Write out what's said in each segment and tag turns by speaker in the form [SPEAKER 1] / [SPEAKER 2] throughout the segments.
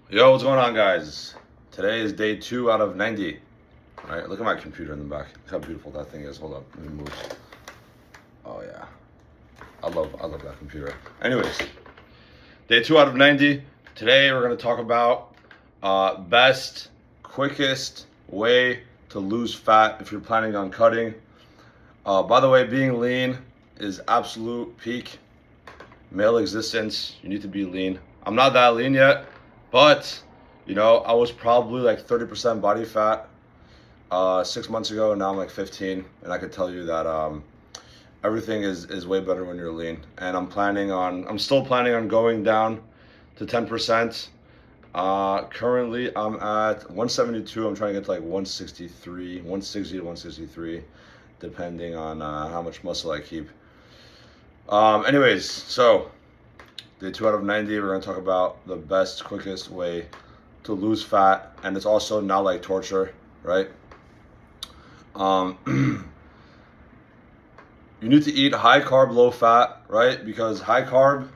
[SPEAKER 1] Yo, what's going on, guys? Today is day 2 out of 90. All right, look at my computer in the back. Look how beautiful that thing is. Hold up, let me move. Oh yeah, I love that computer. Anyways, day 2 out of 90. Today we're gonna talk about best, quickest way to lose fat if you're planning on cutting. By the way, being lean is absolute peak male existence. You need to be lean. I'm not that lean yet, but I was probably like 30% body fat 6 months ago, and now I'm like 15, and I could tell you that everything is way better when you're lean. And I'm still planning on going down to 10%. Currently, I'm at 172. I'm trying to get to like 163, 160 to 163, depending on how much muscle I keep. Anyways, so day 2 out of 90, we're going to talk about the best, quickest way to lose fat, and it's also not like torture, right? You need to eat high carb, low fat, right? Because high carb,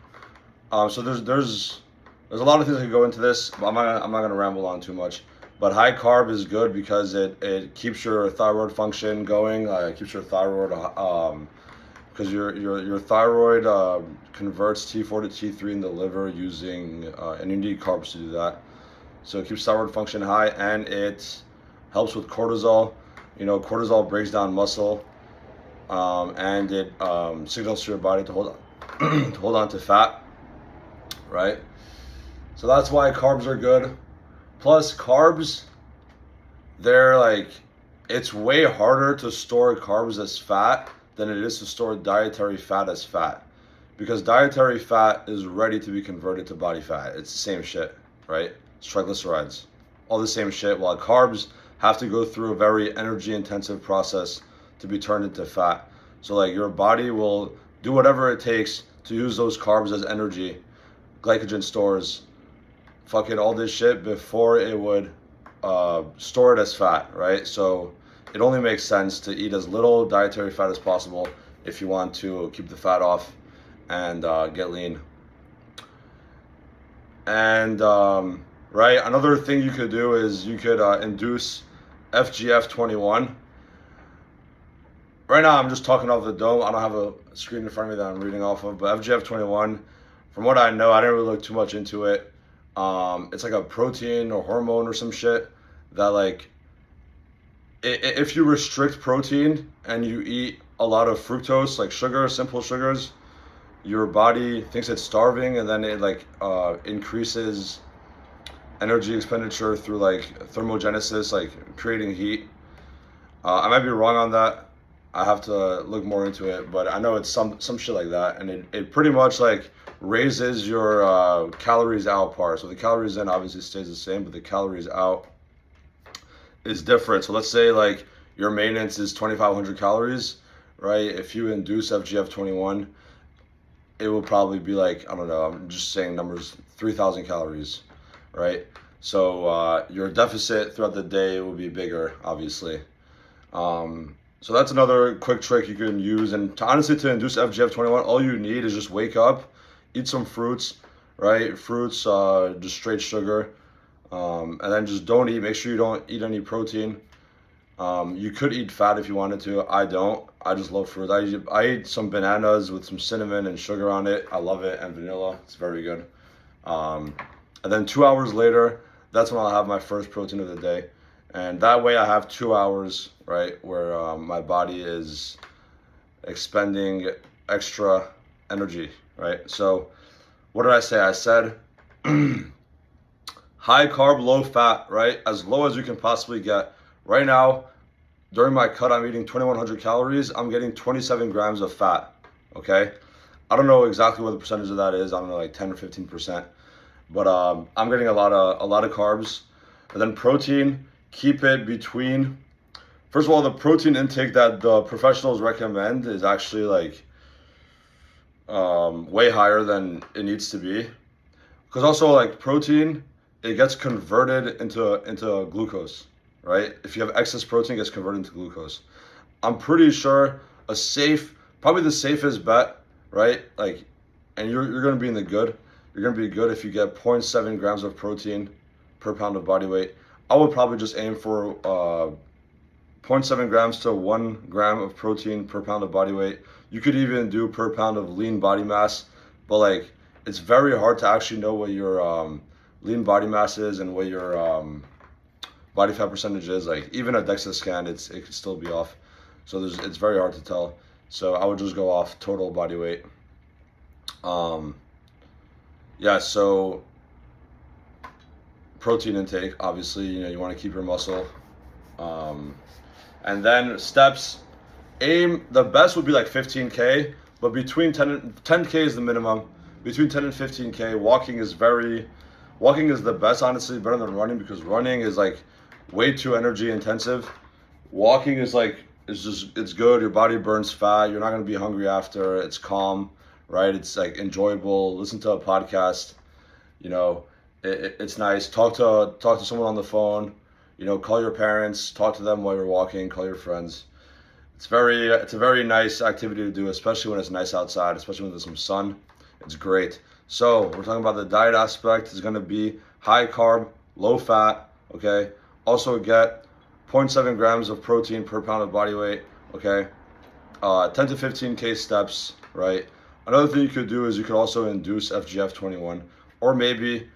[SPEAKER 1] so there's a lot of things that can go into this, but I'm not gonna ramble on too much. But high carb is good because it keeps your thyroid function going, keeps your thyroid because your thyroid converts T4 to T3 in the liver and you need carbs to do that. So it keeps thyroid function high, and it helps with cortisol. Cortisol breaks down muscle, and it signals to your body to hold on, to hold on to fat, right? So that's why carbs are good. Plus, carbs, they're like, it's way harder to store carbs as fat than it is to store dietary fat as fat, because dietary fat is ready to be converted to body fat. It's the same shit, right? It's triglycerides, all the same shit, while carbs have to go through a very energy intensive process to be turned into fat. So like your body will do whatever it takes to use those carbs as energy, glycogen stores, fucking all this shit before it would store it as fat, right? So it only makes sense to eat as little dietary fat as possible if you want to keep the fat off and get lean. And right, another thing you could do is you could induce FGF21. Right now, I'm just talking off the dome. I don't have a screen in front of me that I'm reading off of, but FGF21, from what I know, I didn't really look too much into it. It's like a protein or hormone or some shit that, like, if you restrict protein and you eat a lot of fructose, like sugar, simple sugars, your body thinks it's starving, and then it like increases energy expenditure through like thermogenesis, like creating heat. I might be wrong on that. I have to look more into it, but I know it's some shit like that, and it pretty much like raises your calories out part. So the calories in obviously stays the same, but the calories out is different. So let's say like your maintenance is 2,500 calories, right? If you induce FGF21, it will probably be like, I don't know, I'm just saying numbers, 3,000 calories, right? So your deficit throughout the day will be bigger, obviously. So that's another quick trick you can use. And honestly, to induce FGF21, all you need is just wake up, eat some fruits, right? Fruits, just straight sugar, and then just don't eat. Make sure you don't eat any protein. You could eat fat if you wanted to. I don't. I just love fruit. I eat some bananas with some cinnamon and sugar on it. I love it, and vanilla. It's very good. And then 2 hours later, that's when I'll have my first protein of the day. And that way I have 2 hours, right, where my body is expending extra energy, right? So what did I say? I said high carb, low fat, right? As low as you can possibly get. Right now, during my cut, I'm eating 2,100 calories. I'm getting 27 grams of fat, okay? I don't know exactly what the percentage of that is. I don't know, like 10 or 15%. But I'm getting a lot of carbs. And then protein, keep it between. First of all, the protein intake that the professionals recommend is actually like way higher than it needs to be. Because also like protein, it gets converted into glucose, right? If you have excess protein, it gets converted into glucose. I'm pretty sure probably the safest bet, right? Like, and you're gonna be in the good. You're gonna be good if you get 0.7 grams of protein per pound of body weight, I would probably just aim for 0.7 grams to 1 gram of protein per pound of body weight. You could even do per pound of lean body mass, but like it's very hard to actually know what your lean body mass is and what your body fat percentage is. Like even a DEXA scan, it could still be off. So it's very hard to tell. So I would just go off total body weight. Yeah, so protein intake, obviously, you want to keep your muscle. And then steps, the best would be like 15K, but between 10K is the minimum. Between 10 and 15K, walking is the best, honestly, better than running, because running is like way too energy intensive. Walking is like, it's good. Your body burns fat. You're not going to be hungry after. It's calm, right? It's like enjoyable. Listen to a podcast, it's nice. Talk to someone on the phone, call your parents, talk to them while you're walking, call your friends. It's a very nice activity to do, especially when it's nice outside, especially when there's some sun. It's great. So we're talking about the diet aspect. It's going to be high carb, low fat, okay? Also get 0.7 grams of protein per pound of body weight, okay? 10 to 15K steps, right? Another thing you could do is you could also induce FGF21, or maybe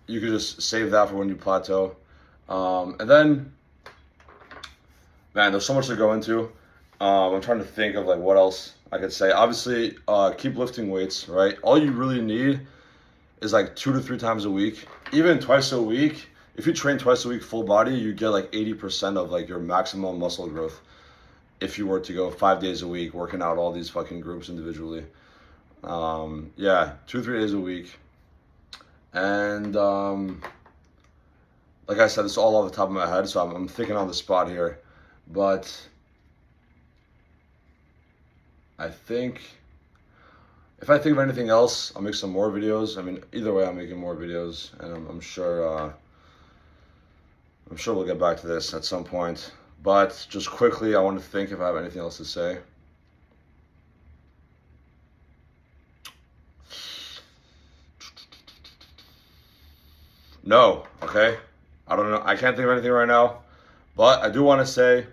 [SPEAKER 1] you could just save that for when you plateau. And then, man, there's so much to go into. I'm trying to think of like what else I could say. Obviously, keep lifting weights, right? All you really need is like 2 to 3 times a week, even twice a week. If you train twice a week full body, you get like 80% of like your maximum muscle growth. If you were to go 5 days a week, working out all these fucking groups individually. Yeah, 2-3 days a week. And like I said, it's all off the top of my head, so I'm thinking on the spot here. But I think if I think of anything else, I'll make some more videos. I mean, either way, I'm making more videos, and I'm sure we'll get back to this at some point. But just quickly, I want to think if I have anything else to say. No, okay? I don't know. I can't think of anything right now. But I do want to say,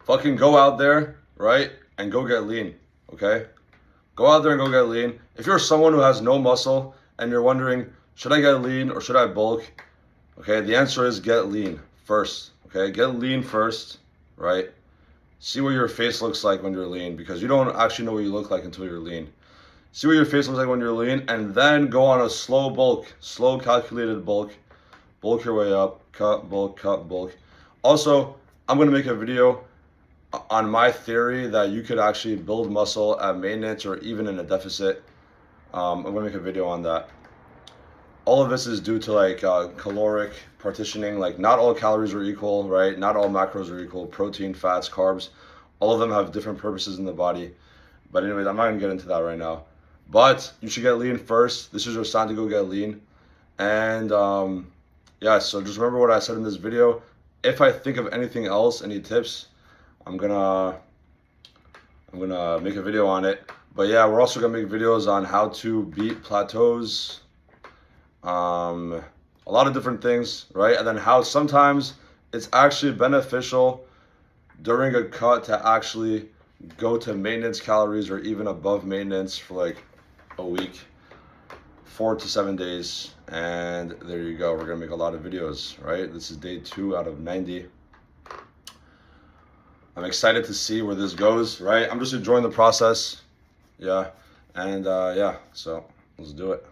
[SPEAKER 1] fucking go out there, right? And go get lean, okay? Go out there and go get lean. If you're someone who has no muscle and you're wondering, should I get lean or should I bulk? Okay, the answer is get lean first, okay? Get lean first, right? See what your face looks like when you're lean, because you don't actually know what you look like until you're lean. See what your face looks like when you're lean, and then go on a slow bulk, slow calculated bulk. Bulk your way up, cut, bulk. Also, I'm going to make a video on my theory that you could actually build muscle at maintenance or even in a deficit. I'm going to make a video on that. All of this is due to like caloric partitioning. Like not all calories are equal, right? Not all macros are equal. Protein, fats, carbs, all of them have different purposes in the body. But anyways, I'm not going to get into that right now. But you should get lean first. This is your sign to go get lean. And yeah, so just remember what I said in this video. If I think of anything else, any tips, I'm gonna make a video on it. But yeah, we're also gonna make videos on how to beat plateaus, a lot of different things, right? And then how sometimes it's actually beneficial during a cut to actually go to maintenance calories or even above maintenance for like a week, 4 to 7 days. And there you go. We're gonna make a lot of videos, right? This is day 2 out of 90. I'm excited to see where this goes, right? I'm just enjoying the process. Yeah. And yeah, so let's do it.